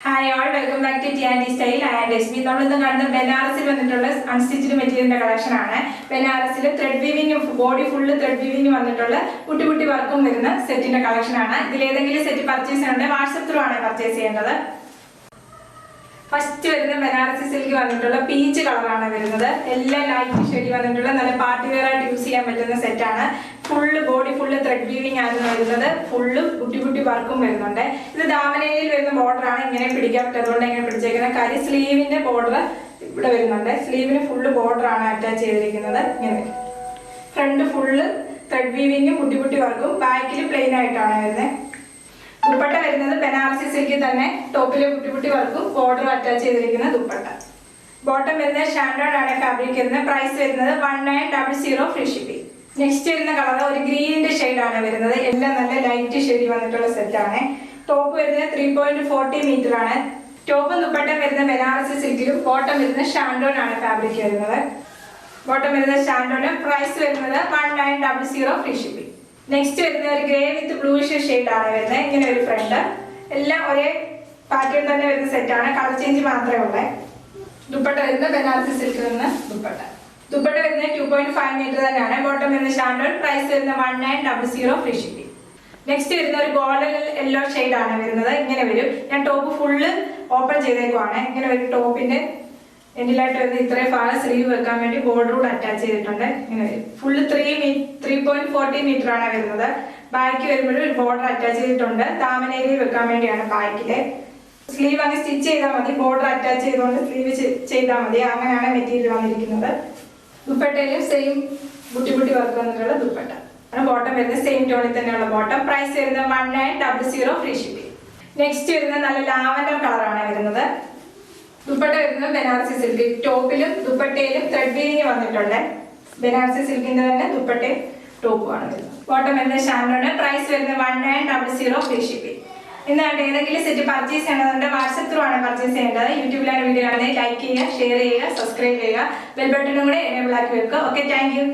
Hi all, welcome back to T style and SB. നമ്മളിന്ന് കാണുന്ന ബനാറസിൽ വന്നിട്ടുള്ള അൺസ്റ്റിച്ച്ഡ് മെറ്റീരിയലിന്റെ കളക്ഷൻ ആണ്. ബനാറസിൽ thread weaving, body full thread weaving വന്നിട്ടുള്ള കുട്ടി കുട്ടി വർക്കും വരുന്ന സെറ്റിന്റെ കളക്ഷൻ ആണ്. ഇതിൽ ഏതെങ്കിലും സെറ്റ് പർച്ചേസ് ചെയ്യണമെങ്കിൽ വാട്സ്ആപ്പ് ത്രൂ ആണ് പർച്ചേസ് ചെയ്യേണ്ടത്. ഫസ്റ്റ് വരുന്ന ബനാറസി സിൽക്ക് വന്നിട്ടുള്ള പീച്ച് കളറാണ് വരുന്നത്. എല്ലാം ലൈറ്റ് ഷെയ്ഡ് വന്നിട്ടുള്ള നല്ല പാർട്ടി വെയർ ആയിട്ട് യൂസ് ചെയ്യാൻ പറ്റുന്ന സെറ്റാണ്. Full body full thread weaving ആണ് വരുന്നത്. ഫുള്ള് കുട്ടി കുട്ടി വർക്കും വരുന്നുണ്ട്. ഇത് ദാമനയിൽ വരുന്ന ബോർഡർ ആണ്. ഇങ്ങനെ പിടിക്കാൻ പറ്റും, അതുകൊണ്ട് ഇങ്ങനെ പിടിച്ചേക്കുന്ന കാര്യം. സ്ലീവിന്റെ ബോർഡർ ഇവിടെ വരുന്നുണ്ട്. സ്ലീവിന് ഫുള്ള് ബോർഡർ ആണ് അറ്റാച്ച് ചെയ്തിരിക്കുന്നത്. ഇങ്ങനെ ഫ്രണ്ട് ഫുള്ള് ത്രെഡ് വീവിംഗും കുട്ടി കുട്ടി വർക്കും, ബാക്കിൽ പ്ലെയിൻ ആയിട്ടാണ് വരുന്നത്. ദുപ്പട്ട വരുന്നത് ബനാറസി സിൽക്കിൽ തന്നെ ടോപ്പില് കുട്ടി കുട്ടി വർക്കും ബോർഡർ അറ്റാച്ച് ചെയ്തിരിക്കുന്ന ദുപ്പട്ട. ബോട്ടം വരുന്നത് ഷാൻഡോൺ ആണ് ഫാബ്രിക് വരുന്നത്. പ്രൈസ് വരുന്നത് 1900 ഫ്രീ ഷിപ്പിംഗ്. നെക്സ്റ്റ് വരുന്ന കളർ ഒരു ഗ്രീനിന്റെ ഷെയ്ഡ് ആണ് വരുന്നത്. എല്ലാം നല്ല ലൈറ്റ് ഷെയ്ഡ് വന്നിട്ടുള്ള സെറ്റ് ആണ്. ടോപ്പ് വരുന്നത് 3.40 മീറ്റർ ആണ്. ടോപ്പും ദുപ്പട്ടം വരുന്ന ബനാറസി സിൽക്കിലും ബോട്ടം വരുന്നത് ഷാൻഡോൺ ആണ് ഫാബ്രിക് വരുന്നത്. ബോട്ടം വരുന്നത് ഷാൻഡോൺ. പ്രൈസ് വരുന്നത് 1900 ഫ്രീ ഷിപ്പിംഗ്. നെക്സ്റ്റ് വരുന്ന ഒരു ഗ്രേ വിത്ത് ബ്ലൂഷ് ഷെയ്ഡ് ആണ് വരുന്നത്. ഇങ്ങനെ ഒരു ഫ്രണ്ട്, എല്ലാം ഒരേ പാറ്റേൺ തന്നെ വരുന്ന സെറ്റാണ്. കളർ ചേഞ്ച് മാത്രമേ ഉള്ളൂ. ദുപ്പട്ട വരുന്നത് ബനാറസി സിൽക്കിൽ നിന്ന് ദുപ്പട്ട. ദുപ്പട്ട വരുന്നത് 2.5 മീറ്റർ തന്നെയാണ്. ബോട്ടം വരുന്നത് ഷാൻഡോൺ. പ്രൈസ് വരുന്നത് 1900 ഫ്രീ ഷിപ്പിംഗ്. നെക്സ്റ്റ് വരുന്ന ഒരു ഗോൾഡൻ യെല്ലോ ഷെയ്ഡ് ആണ് വരുന്നത്. ഇങ്ങനെ വരും. ഞാൻ ടോപ്പ് ഫുള്ള് ഓപ്പൺ ചെയ്തേക്കുവാണ്. ഇങ്ങനെ ഒരു ടോപ്പിന്റെ എൻഡിലായിട്ട് വരുന്നത് ഇത്രയും ഭാഗം സ്ലീവ് വെക്കാൻ വേണ്ടി ബോർഡർ കൂടെ അറ്റാച്ച് ചെയ്തിട്ടുണ്ട്. ഇങ്ങനെ വരും. ഫുള്ള് 3.40 മീറ്റർ ആണ് വരുന്നത്. ബാക്ക് വരുമ്പോഴും ഒരു ബോർഡർ അറ്റാച്ച് ചെയ്തിട്ടുണ്ട്. ദാമനയിൽ വെക്കാൻ വേണ്ടിയാണ് ബാക്കില്. സ്ലീവ് അങ്ങ് സ്റ്റിച്ച് ചെയ്താൽ മതി. ബോർഡർ അറ്റാച്ച് ചെയ്തുകൊണ്ട് സ്ലീവ് ചെയ്താൽ മതി. അങ്ങനെയാണ് മെറ്റീരിയൽ വന്നിരിക്കുന്നത്. ദുപ്പട്ടയിലും സെയിം ബുട്ടി ബുട്ടി വർക്ക് വന്നിട്ടുള്ള ദുപ്പട്ട. ബോട്ടം വരുന്നത് സെയിം ടോണിൽ തന്നെയുള്ള ബോട്ടം. പ്രൈസ് വരുന്നത് 1900 ഫ്രീ ഷിപ്പിംഗ്. നെക്സ്റ്റ് വരുന്നത് നല്ല ലാവൻഡർ കളറാണ് വരുന്നത്. ദുപ്പട്ട വരുന്നത് ബനാറസി സിൽക്ക്. ടോപ്പിലും ദുപ്പട്ടയിലും ത്രെഡ് വീവിംഗ് വന്നിട്ടുണ്ട്. ബനാറസി സിൽക്കിന്റെ തന്നെ ദുപ്പട്ടയും ടോപ്പുമാണ് വരുന്നത്. ബോട്ടം വരുന്നത് ഷാൻഡോണ്. പ്രൈസ് വരുന്നത് 1900 ഫ്രീ ഷിപ്പിംഗ്. എന്നാണ്ട് ഏതെങ്കിലും സെറ്റ് പർച്ചേസ് ചെയ്യണമെന്നുണ്ട് വാട്സ്ആപ്പ് ത്രൂ ആണ് പർച്ചേസ് ചെയ്യേണ്ടത്. യൂട്യൂബിലാണ് വീഡിയോ ആണെങ്കിൽ ലൈക്ക് ചെയ്യുക, ഷെയർ ചെയ്യുക, സബ്സ്ക്രൈബ് ചെയ്യുക, ബെൽ ബട്ടണും കൂടെ എനേബിൾ ആക്കി വെക്കുക. Okay, thank you.